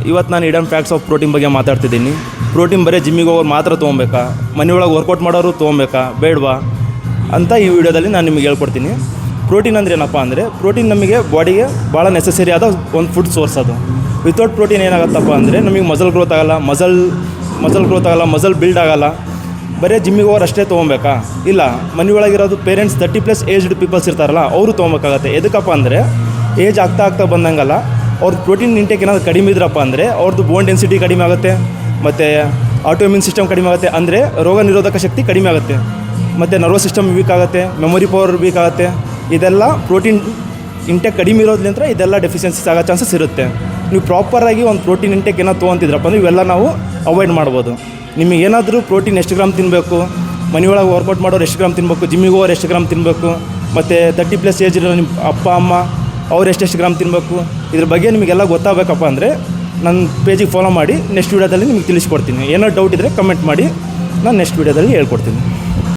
ಇವತ್ತು ನಾನು hidden facts of protein ಬಗ್ಗೆ ಮಾತಾಡ್ತಿದ್ದೀನಿ. ಪ್ರೋಟೀನ್ ಬರೀ ಜಿಮ್ಮಿಗೆ ಹೋಗೋರು ಮಾತ್ರ ತೊಗೊಬೇಕಾ, ಮನೆಯೊಳಗೆ ವರ್ಕೌಟ್ ಮಾಡೋರು ತೊಗೊಬೇಕಾ ಬೇಡವಾ ಅಂತ ಈ ವಿಡಿಯೋದಲ್ಲಿ ನಾನು ನಿಮಗೆ ಹೇಳ್ಕೊಡ್ತೀನಿ. ಪ್ರೋಟೀನ್ ಅಂದರೆ ಏನಪ್ಪ ಅಂದರೆ, ಪ್ರೋಟೀನ್ ನಮಗೆ ಬಾಡಿಗೆ ಭಾಳ ನೆಸೆಸರಿ ಆದ ಒಂದು ಫುಡ್ ಸೋರ್ಸ್ ಅದು. ವಿತೌಟ್ ಪ್ರೋಟೀನ್ ಏನಾಗುತ್ತಪ್ಪ ಅಂದರೆ ನಮಗೆ ಮಸಲ್ ಗ್ರೋತ್ ಆಗೋಲ್ಲ, ಮಸಲ್ ಬಿಲ್ಡ್ ಆಗೋಲ್ಲ. ಬರೀ ಜಿಮ್ಮಿಗೆ ಹೋಗೋರು ಅಷ್ಟೇ ತೊಗೊಬೇಕಾ? ಇಲ್ಲ, ಮನೆಯೊಳಗಿರೋದು ಪೇರೆಂಟ್ಸ್ 30+ ಏಜ್ಡ್ ಪೀಪಲ್ಸ್ ಇರ್ತಾರಲ್ಲ, ಅವರು ತೊಗೊಬೇಕಾಗತ್ತೆ. ಎದಕ್ಕಪ್ಪ ಅಂದರೆ ಏಜ್ ಆಗ್ತಾ ಬಂದಂಗಲ್ಲ ಅವ್ರದ್ದು ಪ್ರೋಟೀನ್ ಇಂಟೇಕ್ ಏನಾದರೂ ಕಡಿಮೆ ಇದ್ರಪ್ಪ ಅಂದರೆ ಅವ್ರದ್ದು ಬೋನ್ ಡೆನ್ಸಿಟಿ ಕಡಿಮೆ ಆಗುತ್ತೆ, ಮತ್ತು ಆಟೋಮ್ಯೂನ್ ಸಿಸ್ಟಮ್ ಕಡಿಮೆ ಆಗುತ್ತೆ, ಅಂದರೆ ರೋಗ ನಿರೋಧಕ ಶಕ್ತಿ ಕಡಿಮೆ ಆಗುತ್ತೆ, ಮತ್ತು ನರ್ವಸ್ ಸಿಸ್ಟಮ್ ವೀಕ್ ಆಗುತ್ತೆ, ಮೆಮೊರಿ ಪವರ್ ವೀಕ್ ಆಗುತ್ತೆ. ಇದೆಲ್ಲ ಪ್ರೋಟೀನ್ ಇಂಟೇಕ್ ಕಡಿಮೆ ಇರೋದ್ರಿಂದ ಇದೆಲ್ಲ ಡೆಫಿಷಿಯನ್ಸೀಸ್ ಆಗೋ ಚಾನ್ಸಸ್ ಇರುತ್ತೆ. ನೀವು ಪ್ರಾಪರಾಗಿ ಒಂದು ಪ್ರೋಟೀನ್ ಇಂಟೇಕ್ ಏನೋ ತೊಗೊತಿದ್ರಪ್ಪ ಅಂದರೆ ಇವೆಲ್ಲ ನಾವು ಅವಾಯ್ಡ್ ಮಾಡ್ಬೋದು. ನಿಮಗೆ ಏನಾದರೂ ಪ್ರೋಟೀನ್ ಎಷ್ಟು ಗ್ರಾಮ್ ತಿನ್ನಬೇಕು, ಮನೆಯೊಳಗೆ ವರ್ಕೌಟ್ ಮಾಡೋರು ಎಷ್ಟು ಗ್ರಾಮ್ ತಿನ್ನಬೇಕು, ಜಿಮ್ಮಿಗೆ ಹೋಗೋರು ಎಷ್ಟು ಗ್ರಾಮ್ ತಿನ್ನಬೇಕು, ಮತ್ತು 30+ ಏಜ್ ಇರೋ ನಿಮ್ಮ ಅಪ್ಪ ಅಮ್ಮ ಅವ್ರು ಎಷ್ಟೆಷ್ಟು ಗ್ರಾಮ್ ತಿನ್ನಬೇಕು, ಇದ್ರ ಬಗ್ಗೆ ನಿಮಗೆಲ್ಲ ಗೊತ್ತಾಗಬೇಕಪ್ಪ ಅಂದರೆ ನನ್ನ ಪೇಜಿಗೆ ಫಾಲೋ ಮಾಡಿ. ನೆಕ್ಸ್ಟ್ ವೀಡಿಯೋದಲ್ಲಿ ನಿಮಗೆ ತಿಳಿಸ್ಕೊಡ್ತೀನಿ. ಏನೋ ಡೌಟ್ ಇದ್ದರೆ ಕಮೆಂಟ್ ಮಾಡಿ, ನಾನು ನೆಕ್ಸ್ಟ್ ವೀಡಿಯೋದಲ್ಲಿ ಹೇಳ್ಕೊಡ್ತೀನಿ.